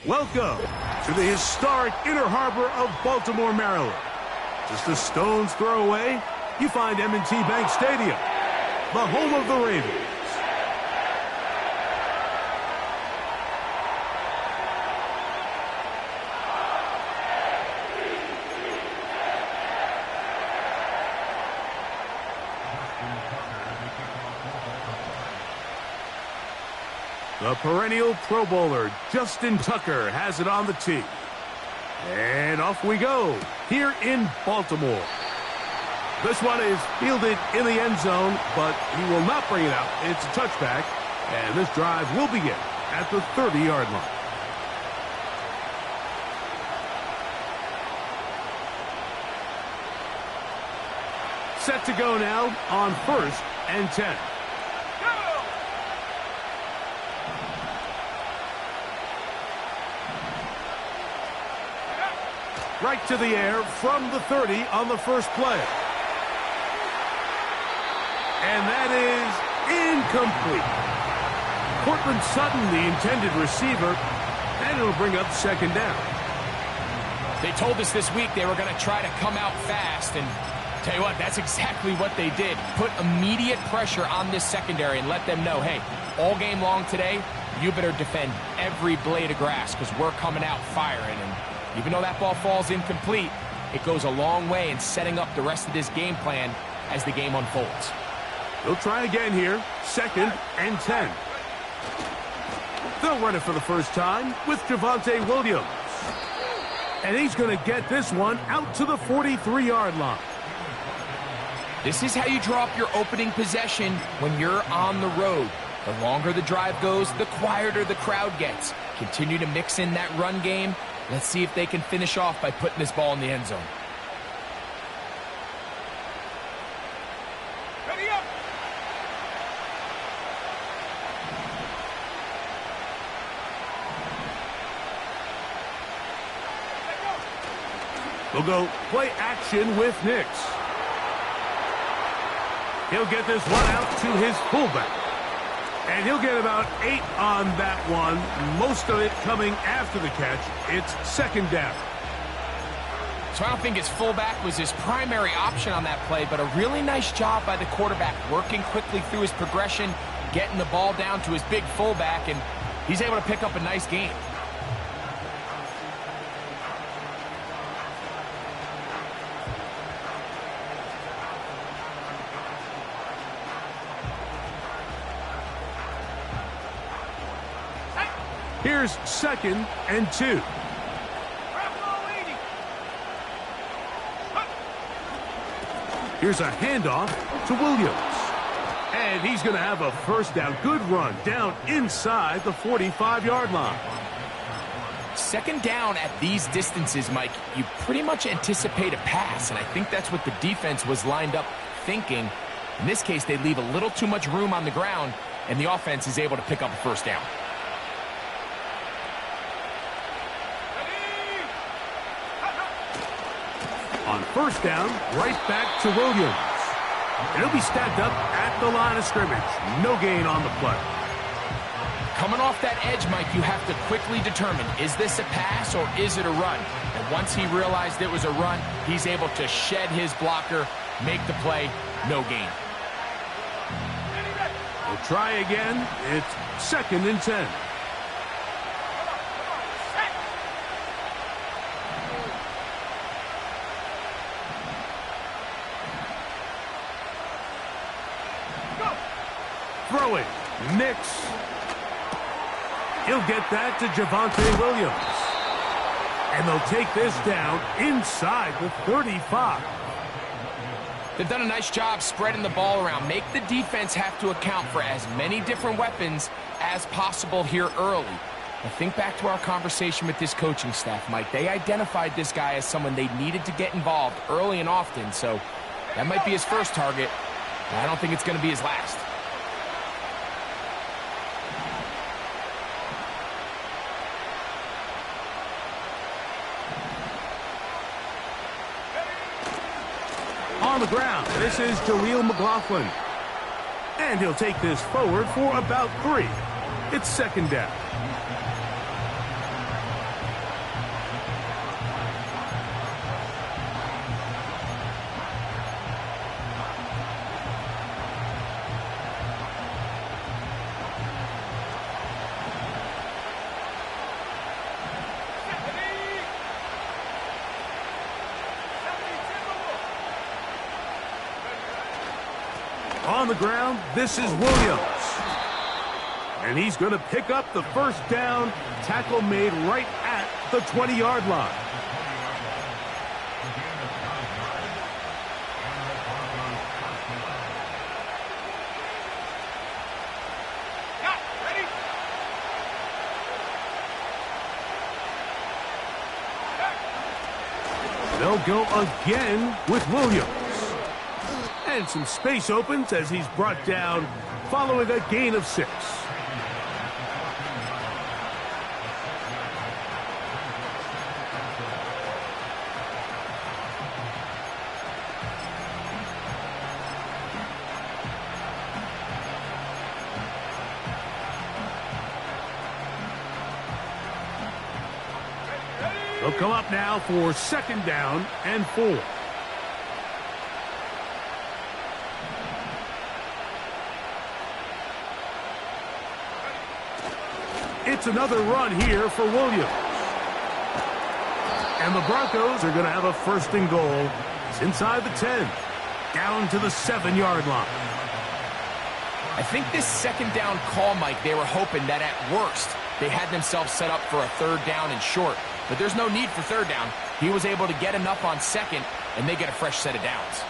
Welcome to the historic Inner Harbor of Baltimore, Maryland. Just a stone's throw away, you find M&T Bank Stadium, the home of the Ravens. The perennial Pro Bowler, Justin Tucker, has it on the tee. And off we go, here in Baltimore. This one is fielded in the end zone, but he will not bring it out. It's a touchback, and this drive will begin at the 30-yard line. Set to go now on 1st and 10. Right to the air from the 30 on the first play. And that is incomplete. Cortland Sutton, the intended receiver, and it'll bring up second down. They told us this week they were going to try to come out fast, and tell you what, that's exactly what they did. Put immediate pressure on this secondary and let them know, hey, all game long today, you better defend every blade of grass because we're coming out firing. And even though that ball falls incomplete, it goes a long way in setting up the rest of this game plan as the game unfolds. They'll try again here, 2nd and 10. They'll run it for the first time with Javonte Williams. And he's going to get this one out to the 43-yard line. This is how you draw up your opening possession when you're on the road. The longer the drive goes, the quieter the crowd gets. Continue to mix in that run game. Let's see if they can finish off by putting this ball in the end zone. Ready up. We'll go play action with Nix. He'll get this one out to his fullback. And he'll get about 8 on that one, most of it coming after the catch. It's second down. So I don't think his fullback was his primary option on that play, but a really nice job by the quarterback working quickly through his progression, getting the ball down to his big fullback, and he's able to pick up a nice gain. Here's 2nd and 2. Here's a handoff to Williams. And he's going to have a first down. Good run down inside the 45-yard line. Second down at these distances, Mike, you pretty much anticipate a pass, and I think that's what the defense was lined up thinking. In this case, they leave a little too much room on the ground, and the offense is able to pick up a first down. On first down, right back to Williams. And he'll be stacked up at the line of scrimmage. No gain on the play. Coming off that edge, Mike, you have to quickly determine, is this a pass or is it a run? And once he realized it was a run, he's able to shed his blocker, make the play, no gain. We'll try again. It's 2nd and 10. Throwing, Nix. He'll get that to Javonte Williams. And they'll take this down inside the 35. They've done a nice job spreading the ball around. Make the defense have to account for as many different weapons as possible here early. Now think back to our conversation with this coaching staff, Mike. They identified this guy as someone they needed to get involved early and often. So that might be his first target. I don't think it's going to be his last. On the ground, this is Jaleel McLaughlin. And he'll take this forward for about 3. It's second down. On the ground, this is Williams. And he's going to pick up the first down. Tackle made right at the 20-yard line. They'll go again with Williams. And some space opens as he's brought down following a gain of 6. They'll come up now for 2nd down and 4. It's another run here for Williams. And the Broncos are going to have a 1st and goal. It's inside the 10, down to the 7-yard line. I think this 2nd down call, Mike, they were hoping that at worst they had themselves set up for a 3rd down and short. But there's no need for 3rd down. He was able to get enough on 2nd, and they get a fresh set of downs.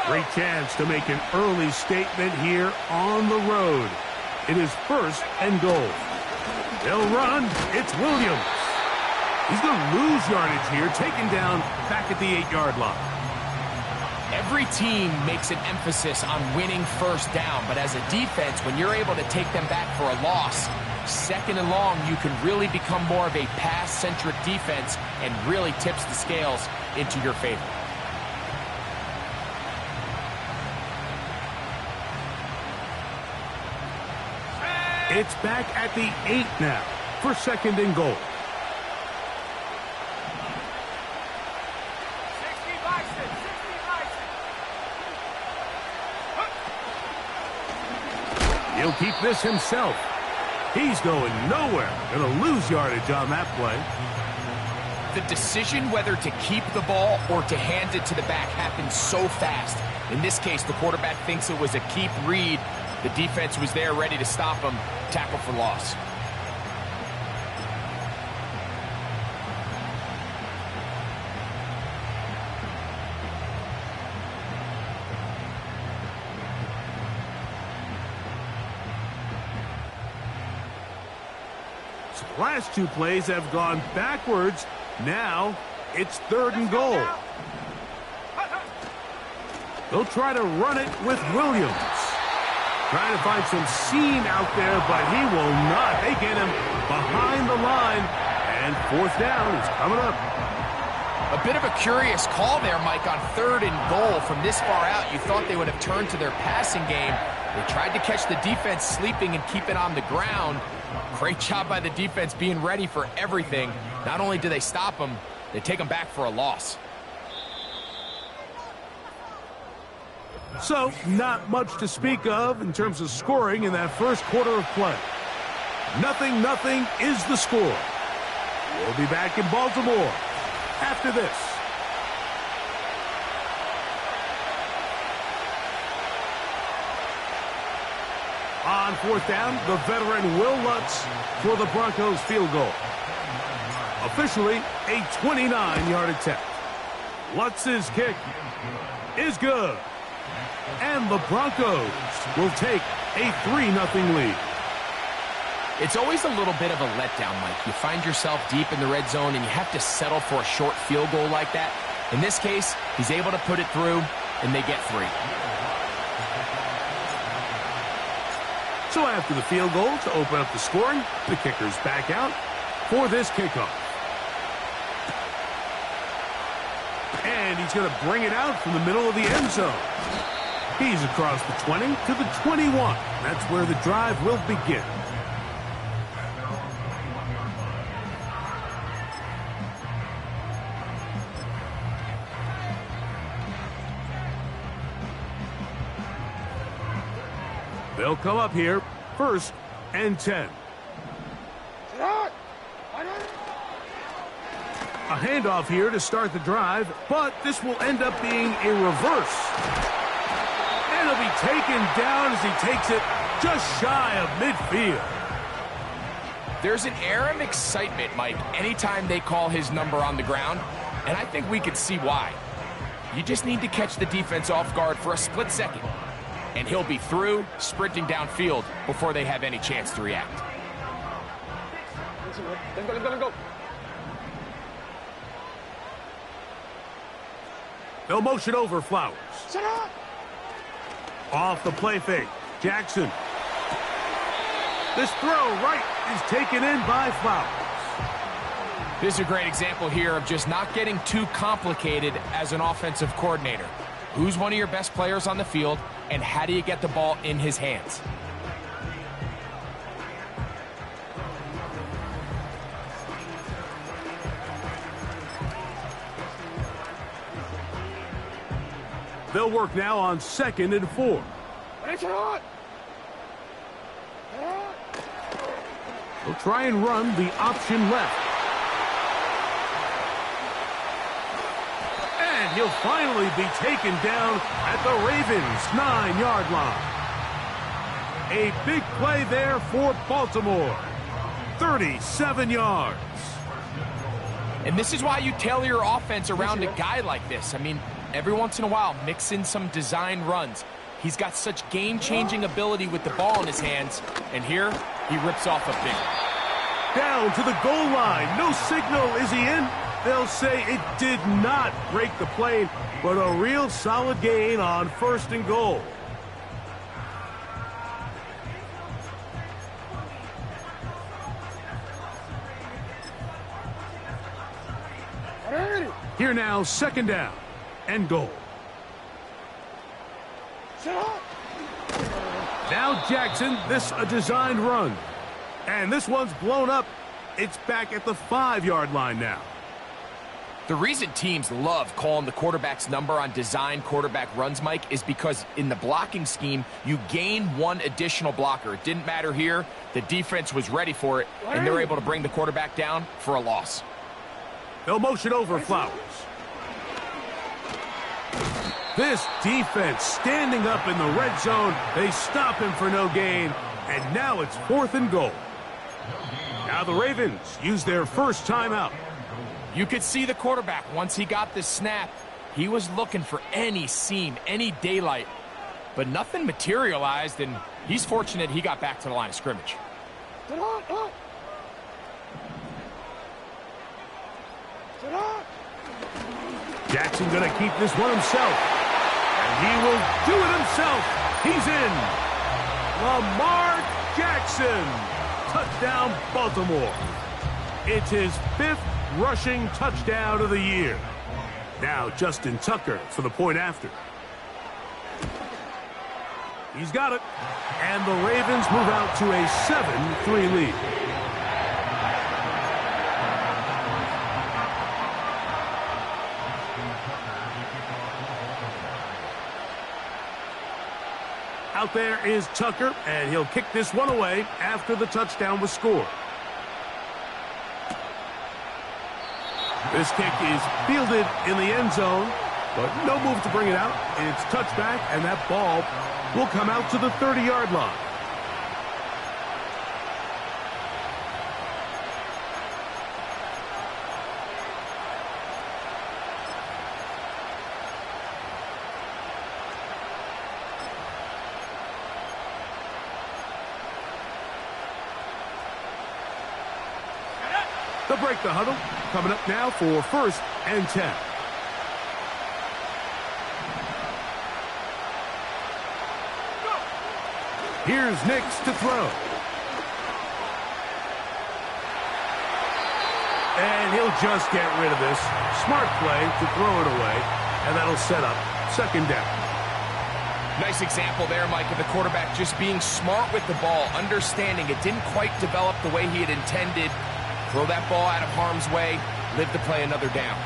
Great chance to make an early statement here on the road. It is 1st and goal. They'll run. It's Williams. He's going to lose yardage here, taken down back at the 8-yard line. Every team makes an emphasis on winning 1st down, but as a defense, when you're able to take them back for a loss, 2nd and long, you can really become more of a pass-centric defense and really tips the scales into your favor. It's back at the 8 now for 2nd and goal. He'll keep this himself. He's going nowhere. Going to lose yardage on that play. The decision whether to keep the ball or to hand it to the back happens so fast. In this case, the quarterback thinks it was a keep read. The defense was there ready to stop him. Tackle for loss. So the last 2 plays have gone backwards. Now it's 3rd and goal. They'll try to run it with Williams. Trying to find some seam out there, but he will not. They get him behind the line, and 4th down is coming up. A bit of a curious call there, Mike, on 3rd and goal from this far out. You thought they would have turned to their passing game. They tried to catch the defense sleeping and keep it on the ground. Great job by the defense being ready for everything. Not only do they stop him, they take him back for a loss. So, not much to speak of in terms of scoring in that first quarter of play. 0-0 is the score. We'll be back in Baltimore after this. On 4th down, the veteran Will Lutz for the Broncos field goal. Officially, a 29-yard attempt. Lutz's kick is good. And the Broncos will take a 3-0 lead. It's always a little bit of a letdown, Mike. You find yourself deep in the red zone and you have to settle for a short field goal like that. In this case, he's able to put it through, and they get 3. So after the field goal to open up the scoring, the kicker's back out for this kickoff. And he's going to bring it out from the middle of the end zone. He's across the 20 to the 21. That's where the drive will begin. They'll come up here, 1st and 10. A handoff here to start the drive, but this will end up being a reverse. And he'll be taken down as he takes it just shy of midfield. There's an air of excitement, Mike, anytime they call his number on the ground, and I think we could see why. You just need to catch the defense off guard for a split second, and he'll be through, sprinting downfield before they have any chance to react. Let's go. They'll motion over Flowers. Off the play fake. Jackson. This throw right is taken in by Flowers. This is a great example here of just not getting too complicated as an offensive coordinator. Who's one of your best players on the field, and how do you get the ball in his hands? They'll work now on 2nd and 4. They'll try and run the option left. And he'll finally be taken down at the Ravens' 9-yard line. A big play there for Baltimore. 37 yards. And this is why you tailor your offense around a guy like this. I mean, every once in a while, mix in some design runs. He's got such game-changing ability with the ball in his hands. And here, he rips off a big one. Down to the goal line. No signal. Is he in? They'll say it did not break the plane, but a real solid gain on 1st and goal. Here now, 2nd down and goal. Now Jackson, this a designed run. And this one's blown up. It's back at the 5-yard line now. The reason teams love calling the quarterback's number on design quarterback runs, Mike, is because in the blocking scheme, you gain one additional blocker. It didn't matter here. The defense was ready for it, and they were able to bring the quarterback down for a loss. They'll motion over Flowers. This defense standing up in the red zone. They stop him for no gain, and now it's 4th and goal. Now the Ravens use their first timeout. You could see the quarterback, once he got the snap, he was looking for any seam, any daylight, but nothing materialized, and he's fortunate he got back to the line of scrimmage. Jackson going to keep this one himself, and he will do it himself. He's in. Lamar Jackson, touchdown Baltimore. It's his 5th rushing touchdown of the year. Now Justin Tucker for the point after. He's got it. And the Ravens move out to a 7-3 lead. Out there is Tucker, and he'll kick this one away after the touchdown was scored. This kick is fielded in the end zone, but no move to bring it out. It's touchback, and that ball will come out to the 30-yard line. They'll break the huddle. Coming up now for 1st and 10. Here's Nix to throw. And he'll just get rid of this. Smart play to throw it away, and that'll set up 2nd down. Nice example there, Mike, of the quarterback just being smart with the ball, understanding it didn't quite develop the way he had intended. Throw that ball out of harm's way, live to play another down.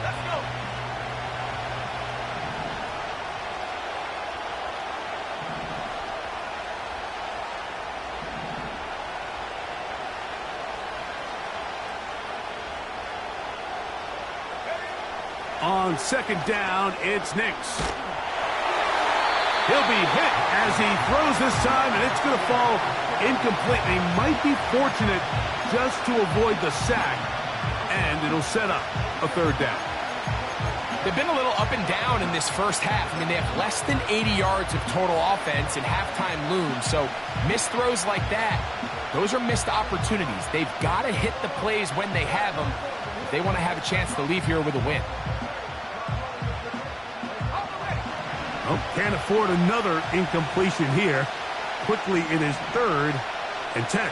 Let's go. on second down, it's Nix. He'll be hit as he throws this time, and it's going to fall incomplete. He might be fortunate just to avoid the sack, and it'll set up a third down. They've been a little up and down in this first half. I mean, they have less than 80 yards of total offense and halftime looms, so missed throws like that, those are missed opportunities. They've got to hit the plays when they have them if they want to have a chance to leave here with a win. Oh, can't afford another incompletion here. Quickly in his 3rd and 10.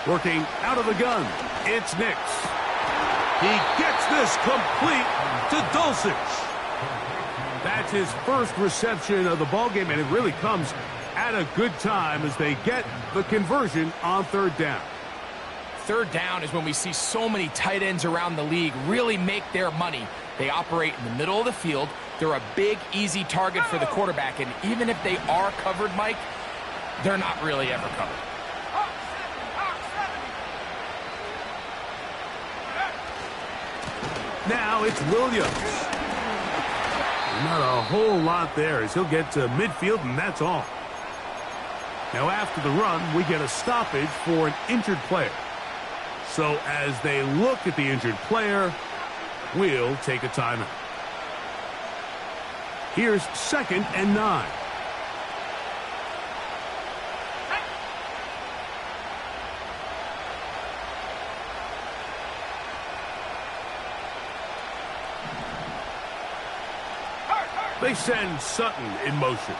Working out of the gun, it's Nix. He gets this complete to Dulcich. That's his first reception of the ballgame, and it really comes at a good time as they get the conversion on third down. Third down is when we see so many tight ends around the league really make their money. They operate in the middle of the field. They're a big, easy target for the quarterback, and even if they are covered, Mike, they're not really ever covered. Now it's Williams. Not a whole lot there as he'll get to midfield, and that's all. Now after the run, we get a stoppage for an injured player. So as they look at the injured player, we'll take a timeout. Here's 2nd and 9. They send Sutton in motion.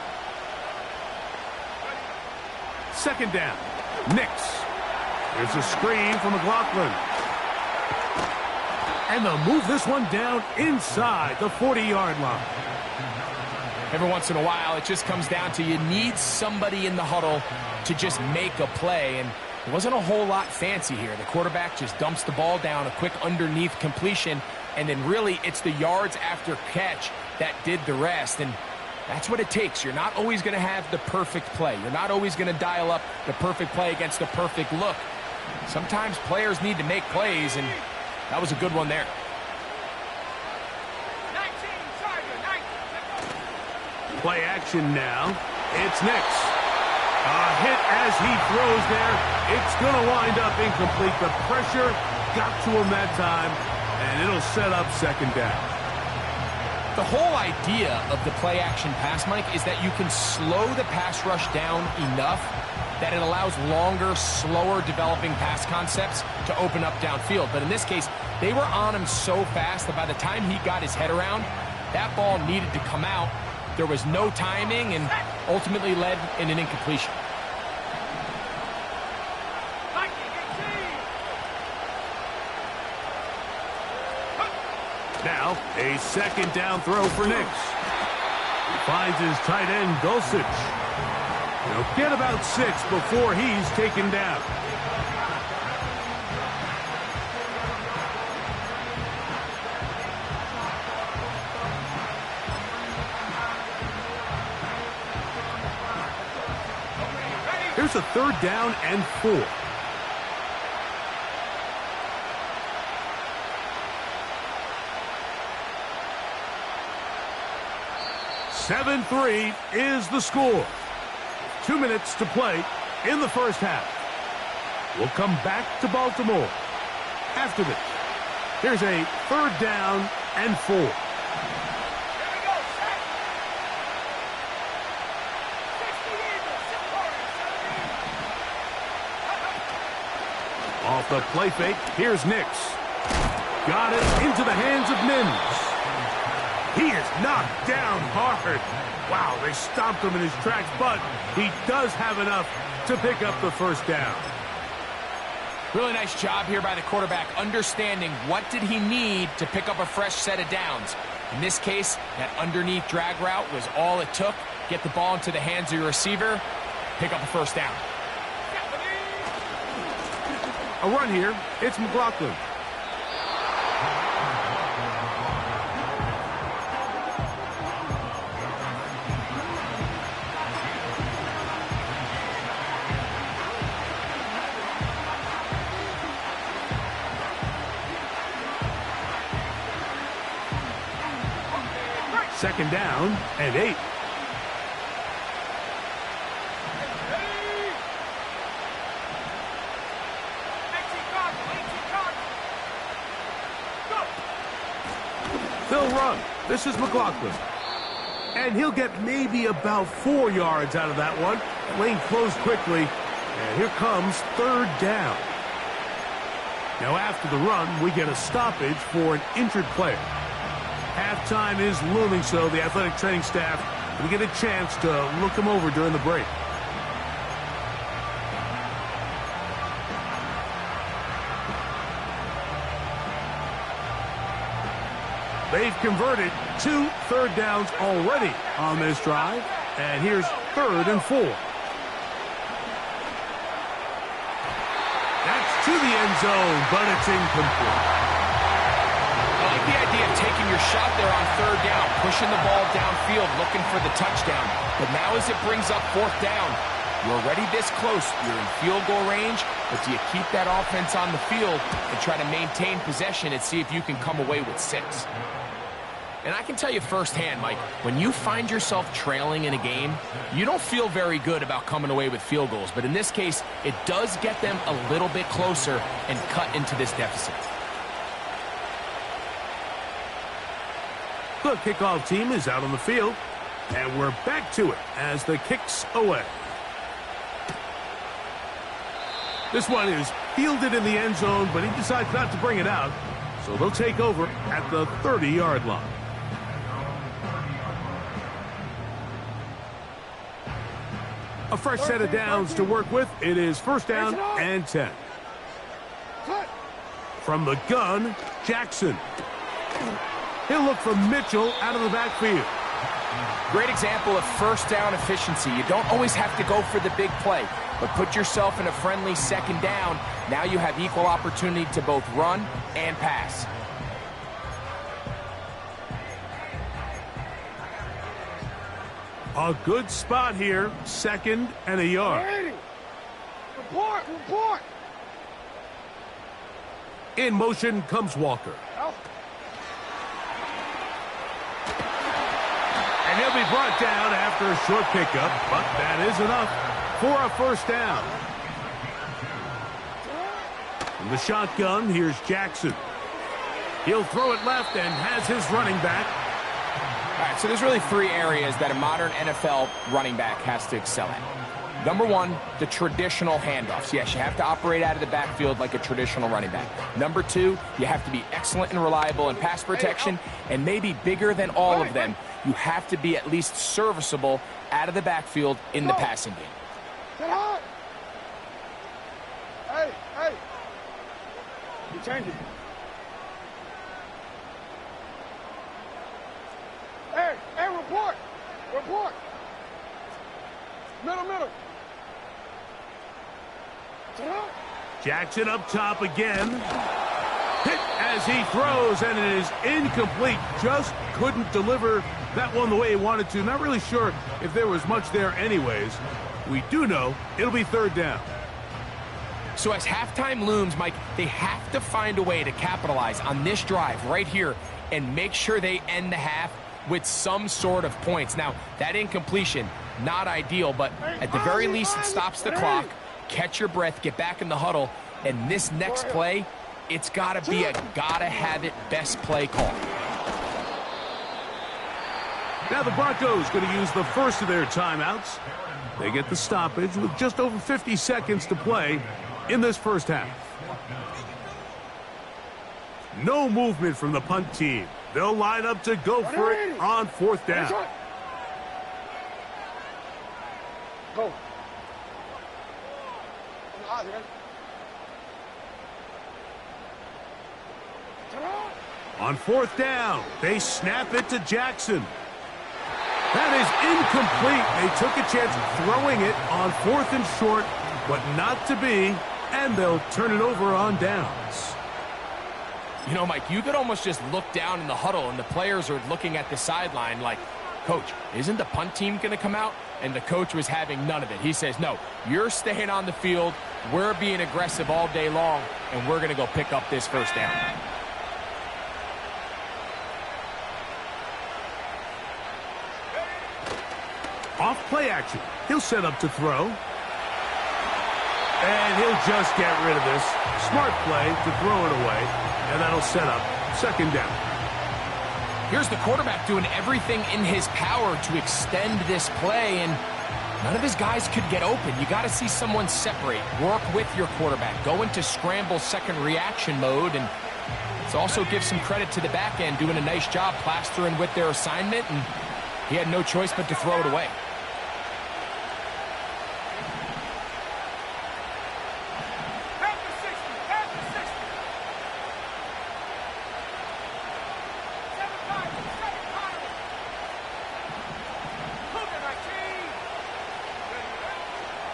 2nd down. Nix. There's a screen from McLaughlin. And they'll move this one down inside the 40-yard line. Every once in a while, it just comes down to you need somebody in the huddle to just make a play. And it wasn't a whole lot fancy here. The quarterback just dumps the ball down, a quick underneath completion, and then really it's the yards after catch that did the rest. And that's what it takes. You're not always going to have the perfect play. You're not always going to dial up the perfect play against the perfect look. Sometimes players need to make plays, and that was a good one there. 19, Play action now. It's Nix. A hit as he throws there. It's going to wind up incomplete. The pressure got to him that time, and it'll set up 2nd down. The whole idea of the play action pass, Mike, is that you can slow the pass rush down enough that it allows longer, slower developing pass concepts to open up downfield. But in this case, they were on him so fast that by the time he got his head around, that ball needed to come out. There was no timing and ultimately led in an incompletion. Now, a 2nd down throw for Nix. He finds his tight end, Dulcich. He'll get about 6 before he's taken down. Here's a 3rd down and 4. (7-3) is the score. 2 minutes to play in the first half. We'll come back to Baltimore after this. Here's a 3rd down and 4. Off the play fake, here's Nix. Got it into the hands of Mims. He is knocked down hard. Wow, they stopped him in his tracks, but he does have enough to pick up the 1st down. Really nice job here by the quarterback, understanding what did he need to pick up a fresh set of downs. In this case, that underneath drag route was all it took. Get the ball into the hands of your receiver, pick up a 1st down. A run here, it's McLaughlin. Second down and 8. They'll run. This is McLaughlin. And he'll get maybe about 4 yards out of that one. Lane closed quickly. And here comes third down. Now after the run, we get a stoppage for an injured player. Halftime is looming, so the athletic training staff will get a chance to look him over during the break. They've converted 2 third downs already on this drive. And here's 3rd and 4. That's to the end zone, but it's incomplete. I like the idea of taking your shot there on 3rd down, pushing the ball downfield, looking for the touchdown. But now as it brings up 4th down, you're already this close. You're in field goal range, but do you keep that offense on the field and try to maintain possession and see if you can come away with 6? And I can tell you firsthand, Mike, when you find yourself trailing in a game, you don't feel very good about coming away with field goals. But in this case, it does get them a little bit closer and cut into this deficit. The kickoff team is out on the field, and we're back to it as the kick's away. This one is fielded in the end zone, but he decides not to bring it out, so they'll take over at the 30-yard line. A fresh set of downs to work with. It is 1st down and 10. From the gun, Jackson. He'll look for Mitchell out of the backfield. Great example of 1st down efficiency. You don't always have to go for the big play, but put yourself in a friendly 2nd down. Now you have equal opportunity to both run and pass. A good spot here, 2nd and a yard. Report! In motion comes Walker. And he'll be brought down after a short pickup, but that is enough for a 1st down. From the shotgun, here's Jackson. He'll throw it left and has his running back. All right, so there's really 3 areas that a modern NFL running back has to excel at. Number 1, the traditional handoffs. Yes, you have to operate out of the backfield like a traditional running back. Number 2, you have to be excellent and reliable in pass protection, and maybe bigger than all of them, you have to be at least serviceable out of the backfield in the passing game. Get hot! Hey! You change it. Hey, report! Middle. Jackson up top again. Hit as he throws, and it is incomplete. Just couldn't deliver that one the way he wanted to. Not really sure if there was much there anyways. We do know it'll be 3rd down. So as halftime looms, Mike, they have to find a way to capitalize on this drive right here and make sure they end the half with some sort of points. Now, that incompletion, not ideal, but at the very least, it stops the clock. Catch your breath, get back in the huddle, and this next play, it's got to be a gotta-have-it best play call. Now the Broncos going to use the first of their timeouts. They get the stoppage with just over 50 seconds to play in this 1st half. No movement from the punt team. They'll line up to go for it on 4th down. Go. On 4th down, they snap it to Jackson. That is incomplete. They took a chance throwing it on 4th and short, but not to be, and they'll turn it over on downs. You know, Mike, you could almost just look down in the huddle, and the players are looking at the sideline like, Coach, isn't the punt team going to come out? And the coach was having none of it. He says, no, you're staying on the field. We're being aggressive all day long, and we're going to go pick up this 1st down. Off play action. He'll set up to throw. And he'll just get rid of this. Smart play to throw it away. And that'll set up second down. Here's the quarterback doing everything in his power to extend this play, and none of his guys could get open. You got to see someone separate, work with your quarterback, go into scramble second reaction mode, and let's also give some credit to the back end doing a nice job plastering with their assignment, and he had no choice but to throw it away.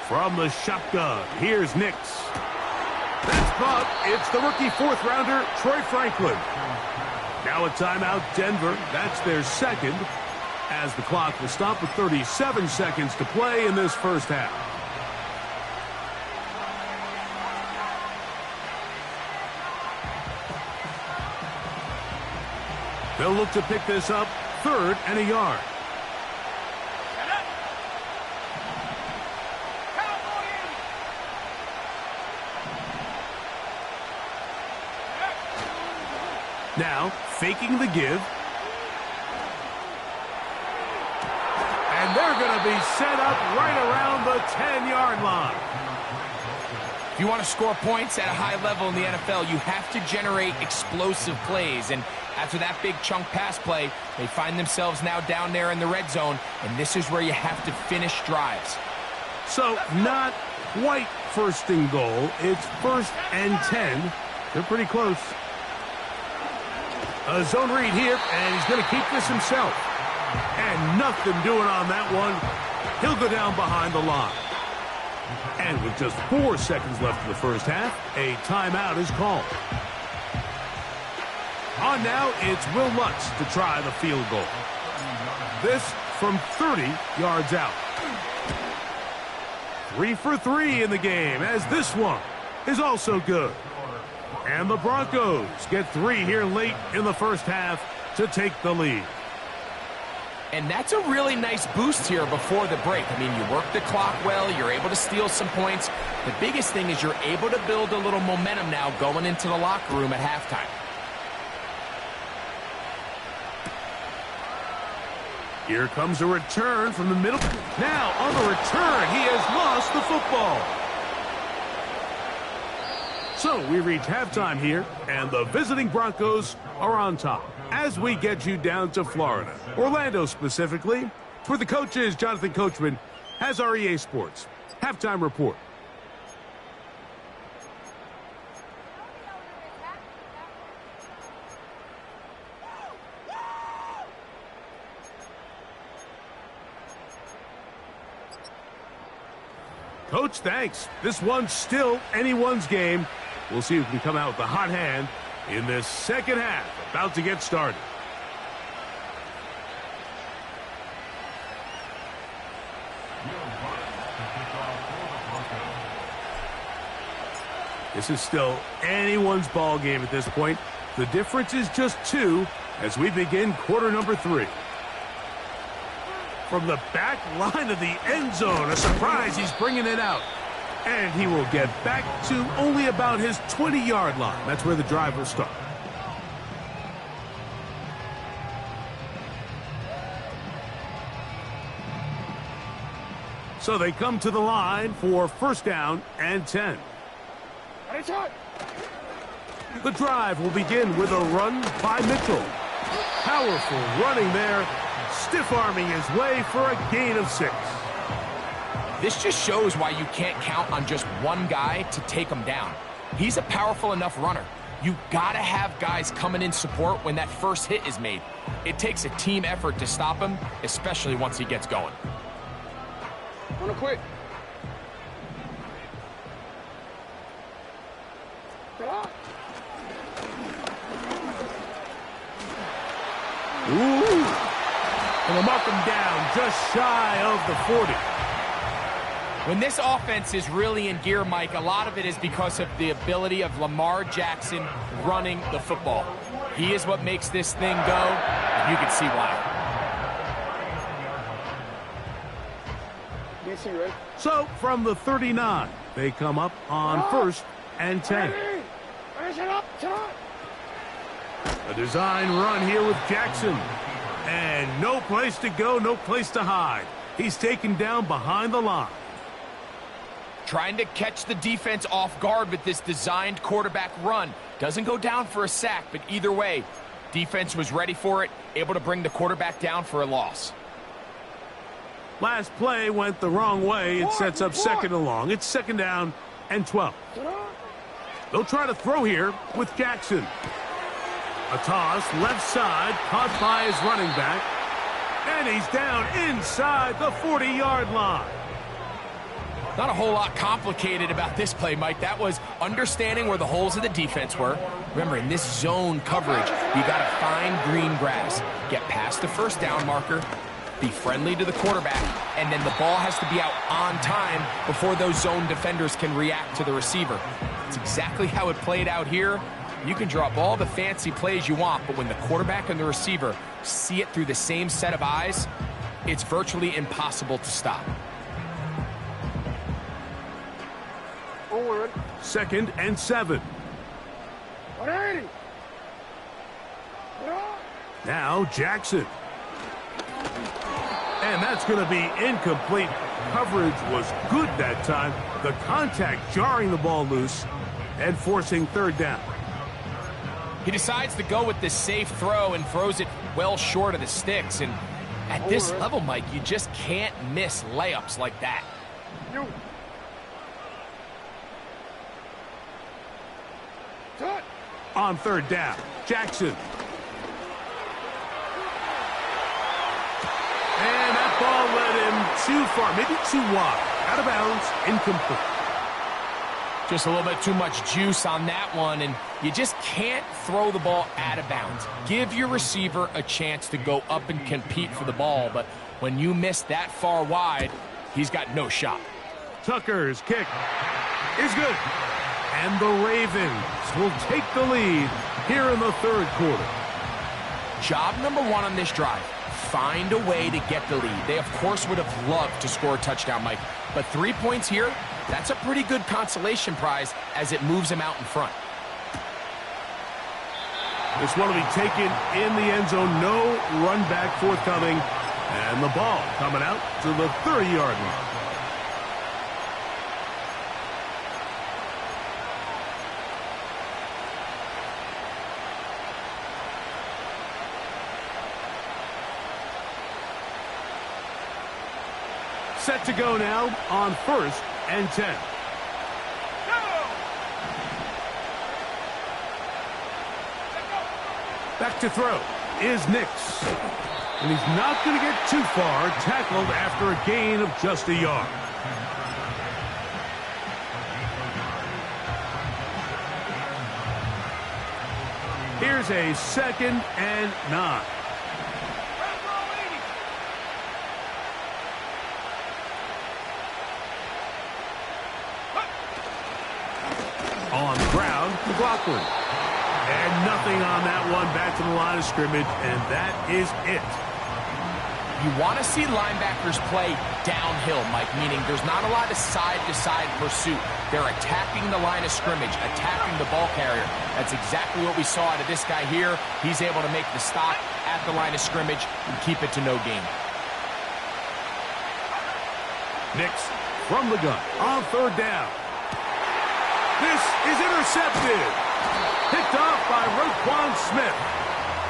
From the shotgun, here's Nix. That's Buck. It's the rookie fourth-rounder, Troy Franklin. Now a timeout, Denver. That's their second, as the clock will stop with 37 seconds to play in this first half. They'll look to pick this up, 3rd and a yard. Now, faking the give. And they're going to be set up right around the 10-yard line. If you want to score points at a high level in the NFL, you have to generate explosive plays. And after that big chunk pass play, they find themselves now down there in the red zone, and this is where you have to finish drives. So, not quite first and goal. It's 1st and 10. They're pretty close. A zone read here, and he's going to keep this himself. And nothing doing on that one. He'll go down behind the line. And with just 4 seconds left in the first half, a timeout is called. On now, it's Will Lutz to try the field goal. This from 30 yards out. 3 for 3 in the game, as this one is also good. And the Broncos get 3 here late in the first half to take the lead. And that's a really nice boost here before the break. I mean, you work the clock well, you're able to steal some points. The biggest thing is you're able to build a little momentum now going into the locker room at halftime. Here comes a return from the middle. Now, on the return, he has lost the football. So we reach halftime here, and the visiting Broncos are on top as we get you down to Florida, Orlando specifically, where the coach is Jonathan Coachman has our EA Sports halftime report. Coach, thanks. This one's still anyone's game. We'll see who can come out with the hot hand in this second half, about to get started. This is still anyone's ball game at this point. The difference is just 2 as we begin quarter number 3. From the back line of the end zone, a surprise, he's bringing it out. And he will get back to only about his 20-yard line. That's where the drive will start. So they come to the line for 1st down and 10. The drive will begin with a run by Mitchell. Powerful running there, stiff-arming his way for a gain of 6. This just shows why you can't count on just one guy to take him down. He's a powerful enough runner. You gotta have guys coming in support when that first hit is made. It takes a team effort to stop him, especially once he gets going. Wanna quit? Ooh! And they'll mark him down just shy of the 40. When this offense is really in gear, Mike, a lot of it is because of the ability of Lamar Jackson running the football. He is what makes this thing go, and you can see why. see, Ray. So from the 39, they come up on 1st and 10. A design run here with Jackson. And no place to go, no place to hide. He's taken down behind the line. Trying to catch the defense off guard with this designed quarterback run. Doesn't go down for a sack, but either way, defense was ready for it, able to bring the quarterback down for a loss. Last play went the wrong way. It sets up 2nd and long. It's 2nd down and 12. They'll try to throw here with Jackson. A toss, left side, caught by his running back. And he's down inside the 40-yard line. Not a whole lot complicated about this play, Mike. That was understanding where the holes of the defense were. Remember, in this zone coverage, you got to find green grass, get past the 1st down marker, be friendly to the quarterback, and then the ball has to be out on time before those zone defenders can react to the receiver. It's exactly how it played out here. You can draw up all the fancy plays you want, but when the quarterback and the receiver see it through the same set of eyes, it's virtually impossible to stop. 2nd and 7. Now Jackson. And that's going to be incomplete. Coverage was good that time. The contact jarring the ball loose and forcing 3rd down. He decides to go with this safe throw and throws it well short of the sticks. And at this level, Mike, you just can't miss layups like that. On 3rd down, Jackson. And that ball led him too far, maybe too wide. Out of bounds, incomplete. Just a little bit too much juice on that one, and you just can't throw the ball out of bounds. Give your receiver a chance to go up and compete for the ball, but when you miss that far wide, he's got no shot. Tucker's kick is good. And the Ravens will take the lead here in the 3rd quarter. Job number 1 on this drive, find a way to get the lead. They, of course, would have loved to score a touchdown, Mike, but 3 points here, that's a pretty good consolation prize as it moves them out in front. This one will be taken in the end zone. No run back forthcoming. And the ball coming out to the 30-yard line. Set to go now on 1st and 10. Back to throw is Nix. And he's not going to get too far, tackled after a gain of just a yard. Here's a 2nd and 9. On the ground, McLaughlin. And nothing on that one, back to the line of scrimmage, and that is it. You want to see linebackers play downhill, Mike, meaning there's not a lot of side-to-side pursuit. They're attacking the line of scrimmage, attacking the ball carrier. That's exactly what we saw out of this guy here. He's able to make the stop at the line of scrimmage and keep it to no gain. Nix from the gun on 3rd down. This is intercepted. Picked off by Roquan Smith.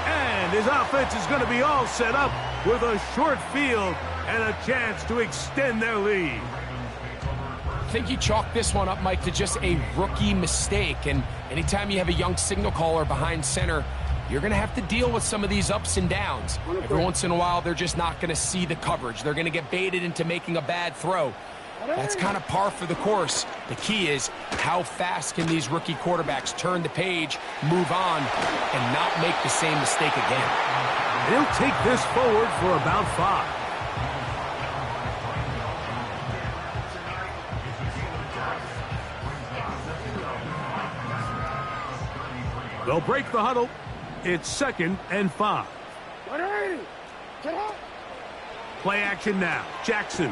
And his offense is going to be all set up with a short field and a chance to extend their lead. I think you chalk this one up, Mike, to just a rookie mistake. And anytime you have a young signal caller behind center, you're going to have to deal with some of these ups and downs. Every once in a while, they're just not going to see the coverage. They're going to get baited into making a bad throw. That's kind of par for the course. The key is how fast can these rookie quarterbacks turn the page, move on, and not make the same mistake again. They'll take this forward for about 5. They'll break the huddle. It's 2nd and 5. Play action now. Jackson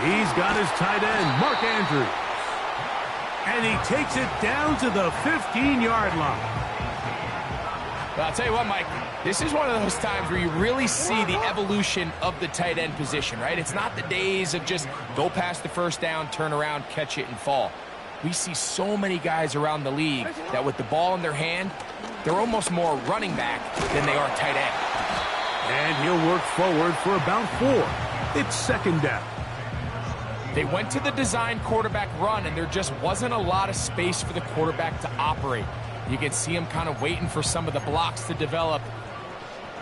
He's got his tight end, Mark Andrews. And he takes it down to the 15-yard line. Well, I'll tell you what, Mike, this is one of those times where you really see the evolution of the tight end position, right? It's not the days of just go past the first down, turn around, catch it, and fall. We see so many guys around the league that with the ball in their hand, they're almost more running back than they are tight end. And he'll work forward for about 4. It's second down. They went to the design quarterback run, and there just wasn't a lot of space for the quarterback to operate. You can see him kind of waiting for some of the blocks to develop.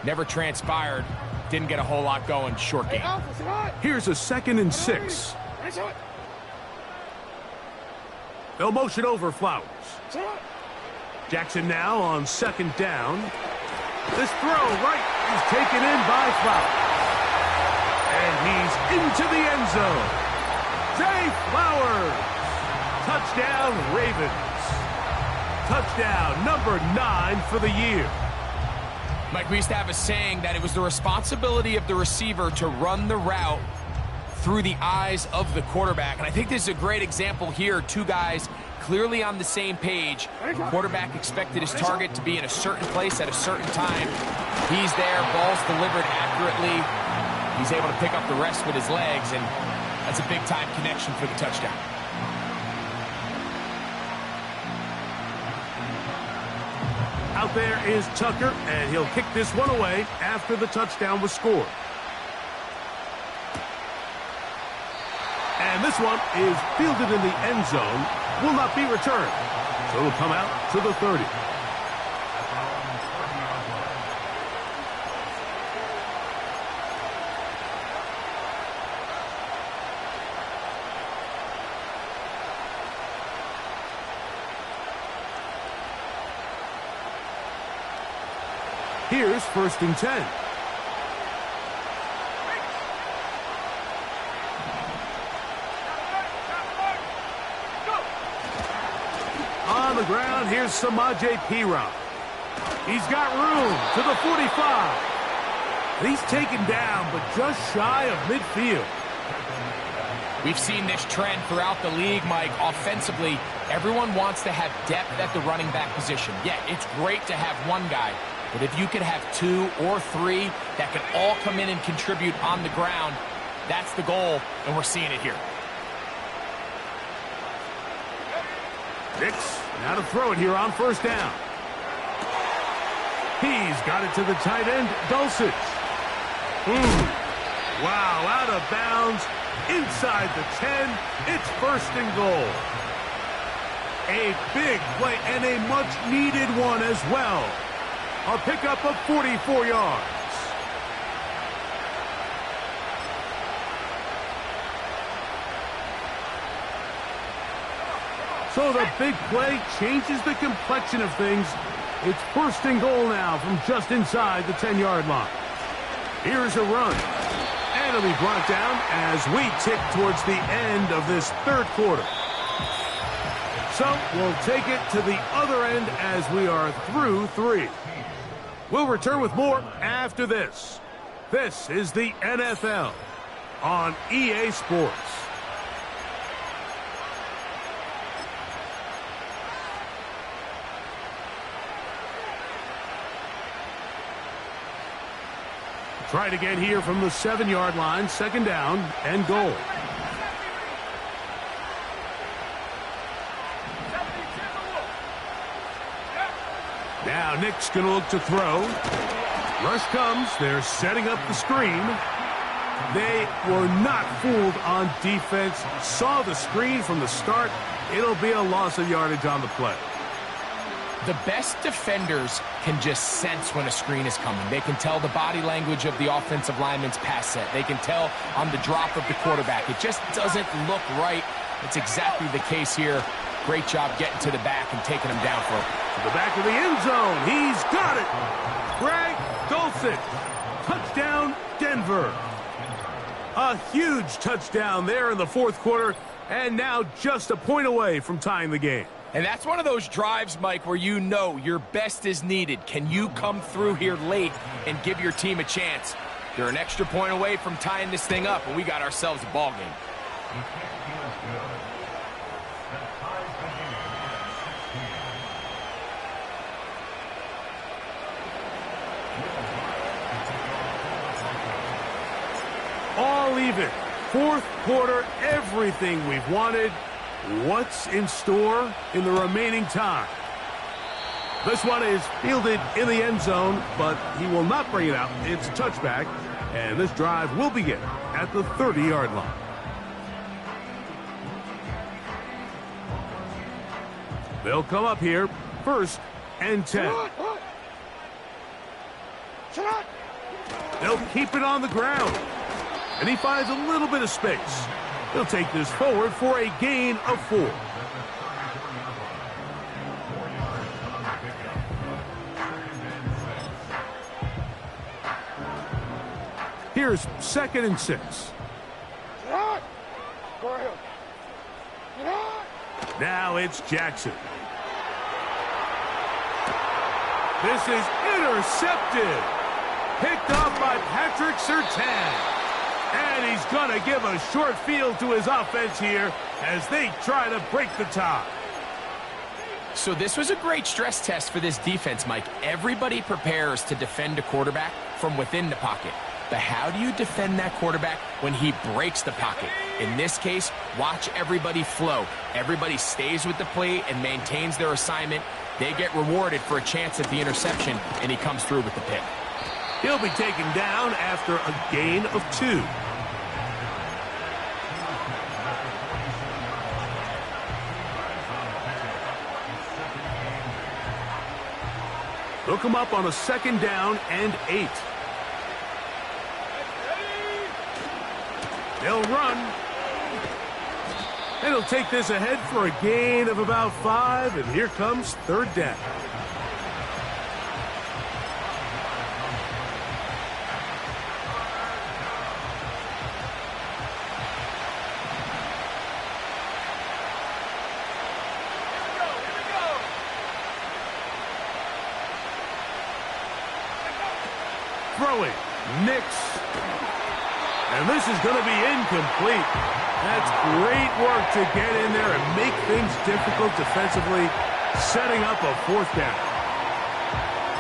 Never transpired. Didn't get a whole lot going. Short game. Here's a 2nd and 6. They'll motion over Flowers. Jackson now on 2nd down. This throw right is taken in by Flowers. And he's into the end zone. Zay Flowers. Touchdown, Ravens. Touchdown number 9 for the year. Mike, we used to have a saying that it was the responsibility of the receiver to run the route through the eyes of the quarterback. And I think this is a great example here. 2 guys clearly on the same page. The quarterback expected his target to be in a certain place at a certain time. He's there, ball's delivered accurately. He's able to pick up the rest with his legs, and that's a big-time connection for the touchdown. Out there is Tucker, and he'll kick this one away after the touchdown was scored. And this one is fielded in the end zone, will not be returned. So it'll come out to the 30. Here's 1st and 10. On the ground, here's Samaje Perine. He's got room to the 45. He's taken down, but just shy of midfield. We've seen this trend throughout the league, Mike. Offensively, everyone wants to have depth at the running back position. Yeah, it's great to have one guy. But if you could have 2 or 3 that can all come in and contribute on the ground, that's the goal, and we're seeing it here. Nix, now to throw it here on 1st down. He's got it to the tight end, Dulcich. Wow, out of bounds, inside the 10. It's 1st and goal. A big play and a much-needed one as well. A pickup of 44 yards. So the big play changes the complexion of things. It's 1st and goal now from just inside the 10-yard line. Here's a run. And it'll be brought down as we tick towards the end of this 3rd quarter. So we'll take it to the other end as we are through 3. We'll return with more after this. This is the NFL on EA Sports. Try it again here from the 7-yard line, 2nd down and goal. Now Nick's going to look to throw. Rush comes. They're setting up the screen. They were not fooled on defense. Saw the screen from the start. It'll be a loss of yardage on the play. The best defenders can just sense when a screen is coming. They can tell the body language of the offensive lineman's pass set. They can tell on the drop of the quarterback. It just doesn't look right. It's exactly the case here. Great job getting to the back and taking him down for to the back of the end zone. He's got it. Greg Dulcich. Touchdown, Denver. A huge touchdown there in the 4th quarter, and now just a point away from tying the game. And that's one of those drives, Mike, where you know your best is needed. Can you come through here late and give your team a chance? They're an extra point away from tying this thing up, and we got ourselves a ball game. All even. Fourth quarter, everything we've wanted. What's in store in the remaining time? This one is fielded in the end zone, but he will not bring it out. It's a touchback, and this drive will begin at the 30-yard line. They'll come up here, 1st and 10. They'll keep it on the ground, and he finds a little bit of space. He'll take this forward for a gain of 4. Here's 2nd and 6. Now it's Jackson. This is intercepted. Picked off by Patrick Surtain. And he's going to give a short field to his offense here as they try to break the tie. So this was a great stress test for this defense, Mike. Everybody prepares to defend a quarterback from within the pocket. But how do you defend that quarterback when he breaks the pocket? In this case, watch everybody flow. Everybody stays with the play and maintains their assignment. They get rewarded for a chance at the interception, and he comes through with the pick. He'll be taken down after a gain of 2. They'll come up on a 2nd down and 8. They'll run. And he'll take this ahead for a gain of about 5, and here comes 3rd down. Throwing, Nix. And this is going to be incomplete. That's great work to get in there and make things difficult defensively, setting up a 4th down.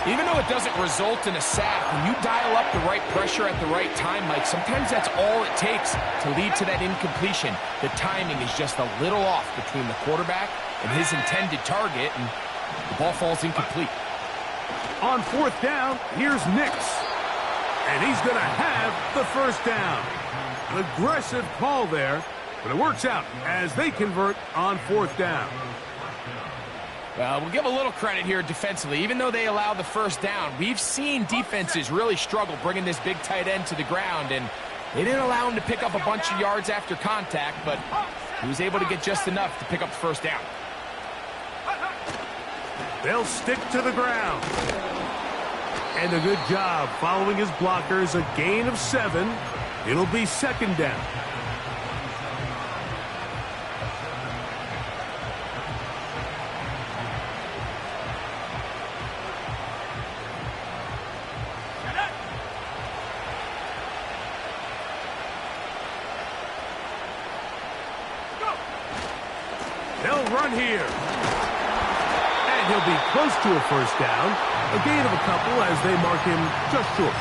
Even though it doesn't result in a sack, when you dial up the right pressure at the right time, Mike, sometimes that's all it takes to lead to that incompletion. The timing is just a little off between the quarterback and his intended target, and the ball falls incomplete. On 4th down, here's Nix. And he's going to have the 1st down. An aggressive call there, but it works out as they convert on 4th down. Well, we'll give a little credit here defensively. Even though they allow the 1st down, we've seen defenses really struggle bringing this big tight end to the ground, and they didn't allow him to pick up a bunch of yards after contact, but he was able to get just enough to pick up the 1st down. They'll stick to the ground. And a good job following his blockers, a gain of 7. It'll be 2nd down. They'll run here. And he'll be close to a 1st down. A gain of a couple as they mark him just short.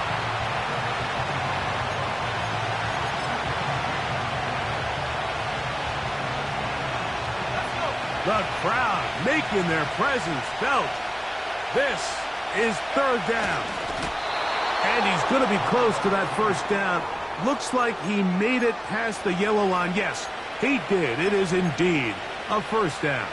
The crowd making their presence felt. This is 3rd down. And he's going to be close to that 1st down. Looks like he made it past the yellow line. Yes, he did. It is indeed a 1st down.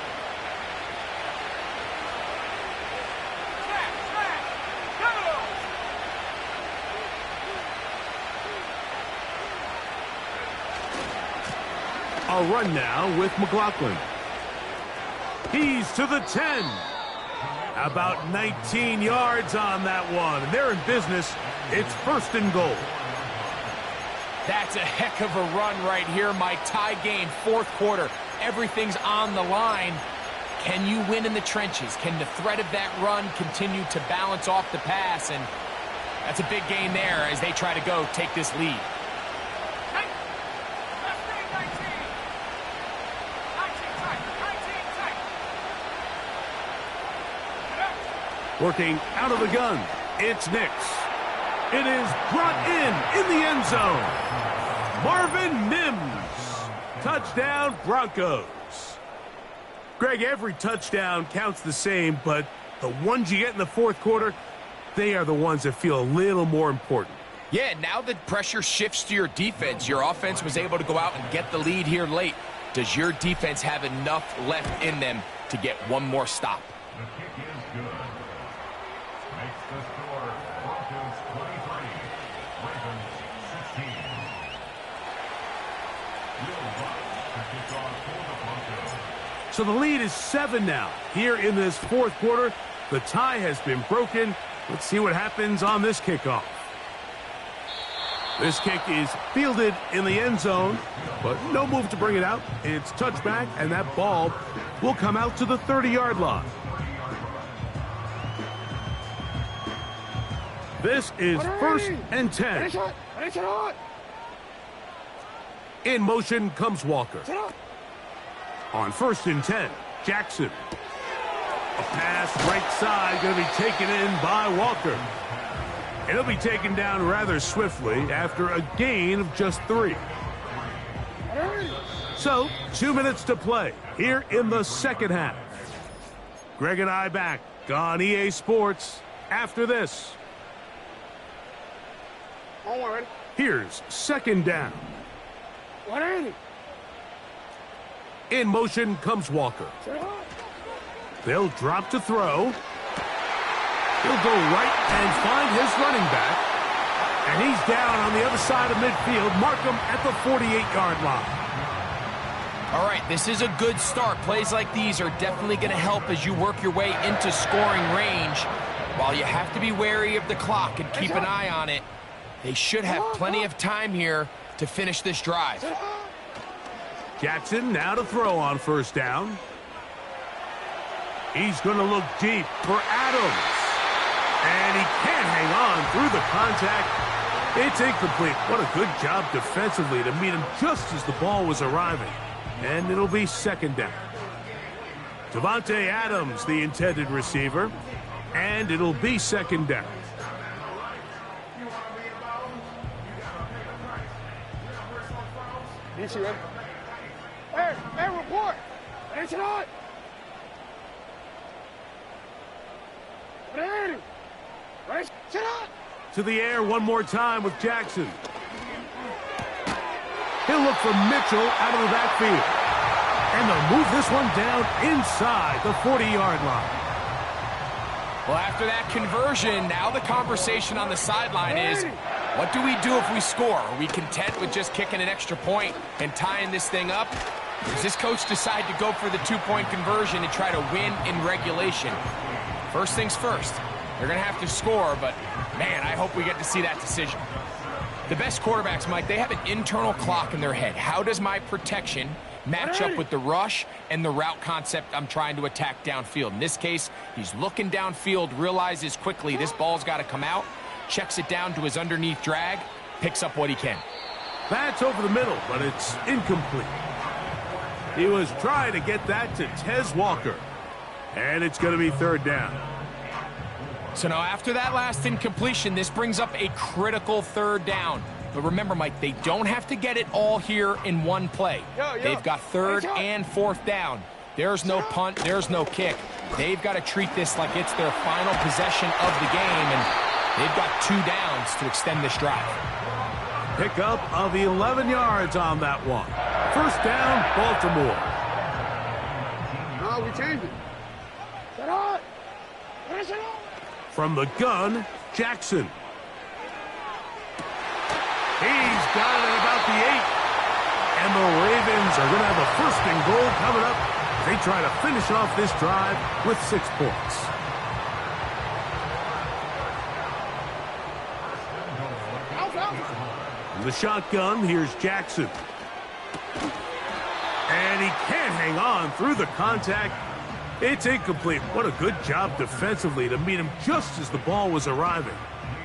A run now with McLaughlin. He's to the 10. About 19 yards on that one. And they're in business. It's 1st and goal. That's a heck of a run right here, Mike. Tie game, 4th quarter. Everything's on the line. Can you win in the trenches? Can the threat of that run continue to balance off the pass? And That's a big gain there as they try to go take this lead. Working out of the gun, it's Nix. It is brought in the end zone. Marvin Mims. Touchdown, Broncos. Greg, every touchdown counts the same, but the ones you get in the fourth quarter, they are the ones that feel a little more important. Yeah, now that pressure shifts to your defense, your offense was able to go out and get the lead here late. Does your defense have enough left in them to get one more stop? The kick is good. Makes the score Broncos 23, Ravens 16. Will Buck to kick off for the Broncos. So the lead is 7 now. Here in this fourth quarter, the tie has been broken. Let's see what happens on this kickoff. This kick is fielded in the end zone, but no move to bring it out. It's touchback, and that ball will come out to the 30-yard line. This is 1st and 10. In motion comes Walker. On 1st and 10, Jackson. A pass right side going to be taken in by Walker. It'll be taken down rather swiftly after a gain of just 3. So, 2 minutes to play here in the second half. Greg and I back on EA Sports after this. Here's 2nd down. In motion comes Walker. They'll drop to throw. He'll go right and find his running back. And he's down on the other side of midfield. Mark him at the 48-yard line. All right, this is a good start. Plays like these are definitely going to help as you work your way into scoring range. While you have to be wary of the clock and keep an eye on it, they should have plenty of time here to finish this drive. Jackson now to throw on 1st down. He's going to look deep for Adams. And he can't hang on through the contact. It's incomplete. What a good job defensively to meet him just as the ball was arriving. And it'll be 2nd down. Devontae Adams, the intended receiver. And it'll be 2nd down. Hey, report! It's not! To the air one more time with Jackson. He'll look for Mitchell out of the backfield. And they'll move this one down inside the 40-yard line. Well, after that conversion, now the conversation on the sideline is, what do we do if we score? Are we content with just kicking an extra point and tying this thing up? Does this coach decide to go for the 2-point conversion and try to win in regulation? First things first. They're going to have to score, but, man, I hope we get to see that decision. The best quarterbacks, Mike, they have an internal clock in their head. How does my protection match up with the rush and the route concept I'm trying to attack downfield? In this case, he's looking downfield, realizes quickly this ball's got to come out, checks it down to his underneath drag, picks up what he can. That's over the middle, but it's incomplete. He was trying to get that to Tez Walker. And it's going to be 3rd down. So now after that last incompletion, this brings up a critical 3rd down. But remember, Mike, they don't have to get it all here in one play. They've got 3rd and 4th down. There's no punt, there's no kick. They've got to treat this like it's their final possession of the game, and they've got 2 downs to extend this drive. Pickup of 11 yards on that one. 1st down, Baltimore. No, we changed it. Set on! Finish it on! From the gun, Jackson. He's got it at about the 8. And the Ravens are going to have a 1st and goal coming up. They try to finish off this drive with 6 points. From the shotgun, here's Jackson. And he can't hang on through the contact. It's incomplete. What a good job defensively to meet him just as the ball was arriving.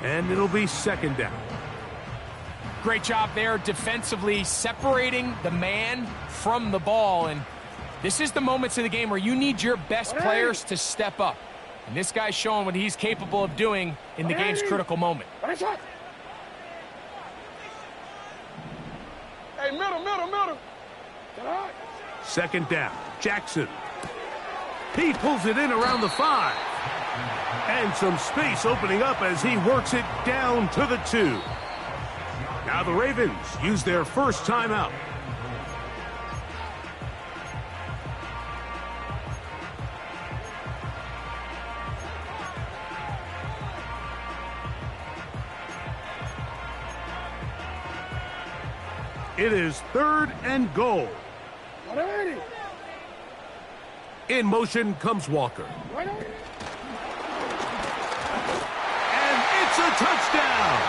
And it'll be second down. Great job there defensively, separating the man from the ball. And this is the moments of the game where you need your best players to step up. And this guy's showing what he's capable of doing in the game's critical moment. Hey, middle. Second down, Jackson. He pulls it in around the 5. And some space opening up as he works it down to the 2. Now the Ravens use their first timeout. It is 3rd and goal. In motion comes Walker. And it's a touchdown.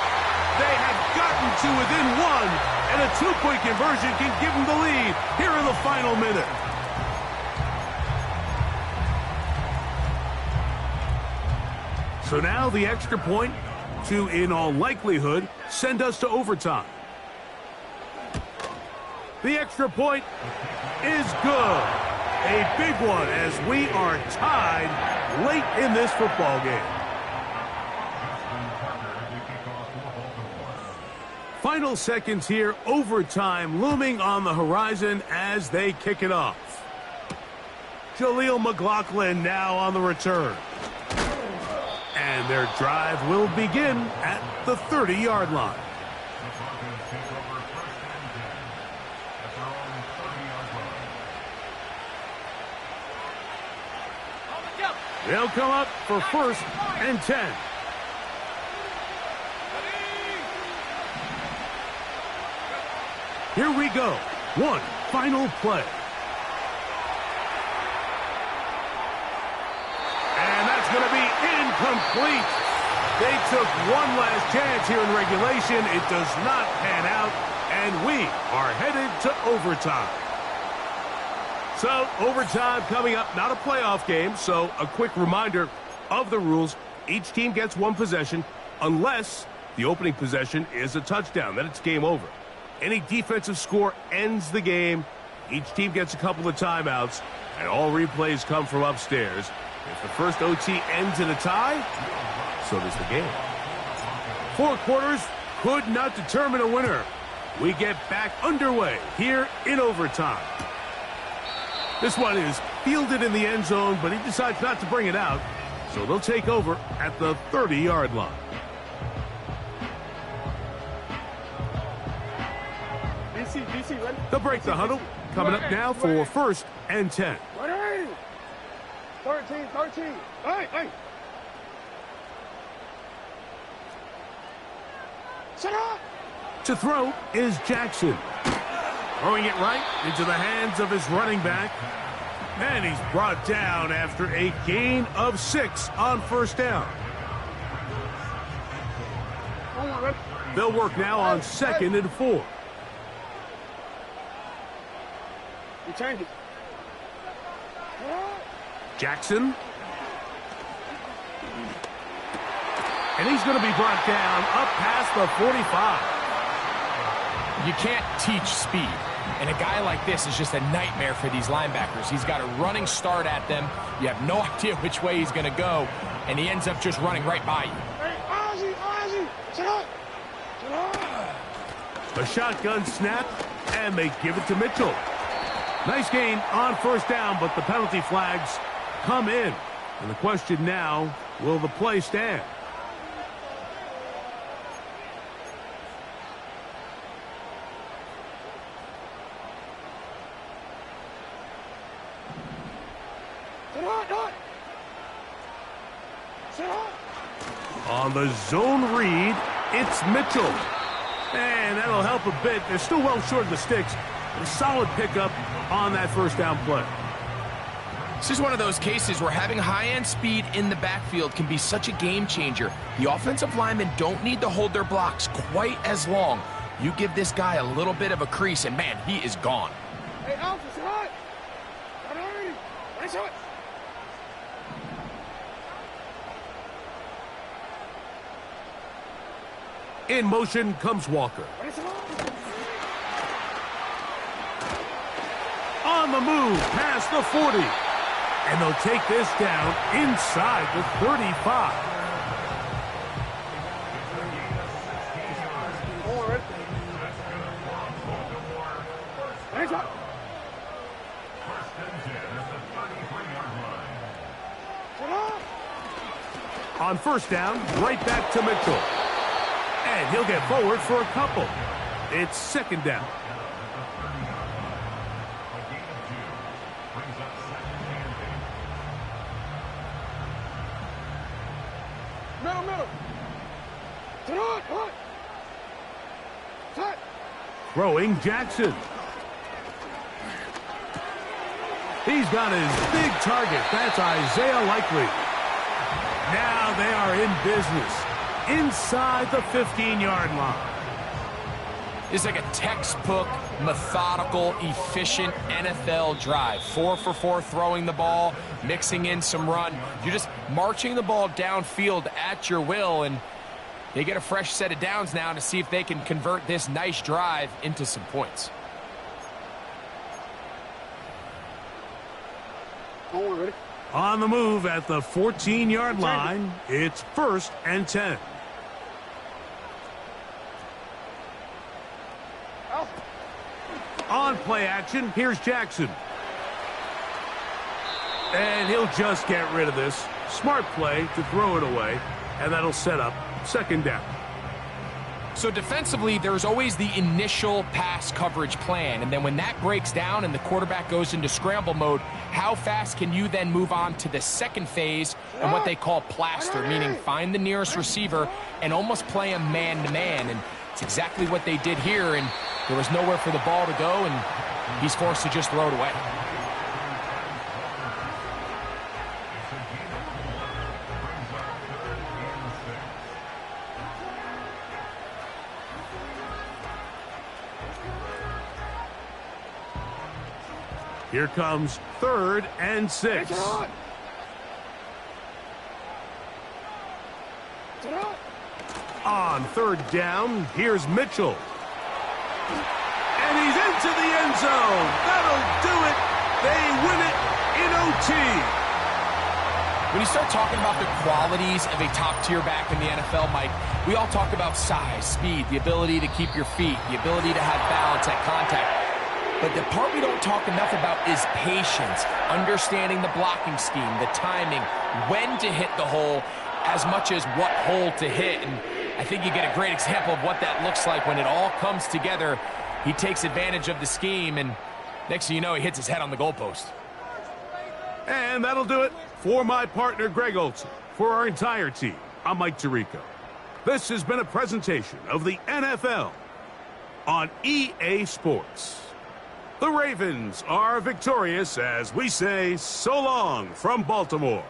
They have gotten to within 1, and a 2-point conversion can give them the lead here in the final minute. So now the extra point to, in all likelihood, send us to overtime. The extra point is good. A big one as we are tied late in this football game. Final seconds here, overtime looming on the horizon as they kick it off. Jaleel McLaughlin now on the return. And their drive will begin at the 30-yard line. They'll come up for 1st and 10. Here we go. One final play. And that's going to be incomplete. They took one last chance here in regulation. It does not pan out, and we are headed to overtime. So, overtime coming up, not a playoff game, so a quick reminder of the rules. Each team gets one possession unless the opening possession is a touchdown. Then it's game over. Any defensive score ends the game. Each team gets a couple of timeouts, and all replays come from upstairs. If the first OT ends in a tie, so does the game. 4 quarters could not determine a winner. We get back underway here in overtime. This one is fielded in the end zone, but he decides not to bring it out. So they'll take over at the 30-yard line. DC, ready? They'll break the huddle. Coming up now for 1st and 10. 13. Hey. Set up. To throw is Jackson. Throwing it right into the hands of his running back. And he's brought down after a gain of 6 on 1st down. They'll work now on 2nd and 4. You change it. Jackson. And he's going to be brought down up past the 45. You can't teach speed. And a guy like this is just a nightmare for these linebackers. He's got a running start at them. You have no idea which way he's going to go, and he ends up just running right by you. Hey, Ozzy, sit up. A shotgun snap, and they give it to Mitchell. Nice gain on 1st down, but the penalty flags come in. And the question now, will the play stand? On the zone read, it's Mitchell. And that'll help a bit. They're still well short of the sticks. A solid pickup on that 1st down play. This is one of those cases where having high-end speed in the backfield can be such a game changer. The offensive linemen don't need to hold their blocks quite as long. You give this guy a little bit of a crease, and man, he is gone. Hey, Alpha, sit hot. Nice shot. In motion comes Walker. On the move, past the 40. And they'll take this down inside the 35. On first down, right back to Mitchell. And he'll get forward for a couple. It's second down. Middle. Throwing Jackson. He's got his big target. That's Isaiah Likely. Now they are in business inside the 15-yard line. It's like a textbook, methodical, efficient NFL drive. 4 for 4 throwing the ball, mixing in some run. You're just marching the ball downfield at your will, and they get a fresh set of downs now to see if they can convert this nice drive into some points. Ready? On the move at the 14-yard line, it's 1st and 10. On play action, here's Jackson. And he'll just get rid of this. Smart play to throw it away, and that'll set up second down. So defensively, there's always the initial pass coverage plan, and then when that breaks down and the quarterback goes into scramble mode, how fast can you then move on to the second phase and what they call plaster, meaning find the nearest receiver and almost play a man-to-man, and it's exactly what they did here, and there was nowhere for the ball to go, and he's forced to just throw it away. Here comes 3rd and 6. On 3rd down, here's Mitchell. And he's into the end zone. That'll do it. They win it in OT. When you start talking about the qualities of a top-tier back in the NFL, Mike, we all talk about size, speed, the ability to keep your feet, the ability to have balance at contact. But the part we don't talk enough about is patience, understanding the blocking scheme, the timing, when to hit the hole, as much as what hole to hit. And I think you get a great example of what that looks like when it all comes together. He takes advantage of the scheme, and next thing you know, he hits his head on the goalpost. And that'll do it for my partner, Greg Olson. For our entire team, I'm Mike Tirico. This has been a presentation of the NFL on EA Sports. The Ravens are victorious as we say so long from Baltimore.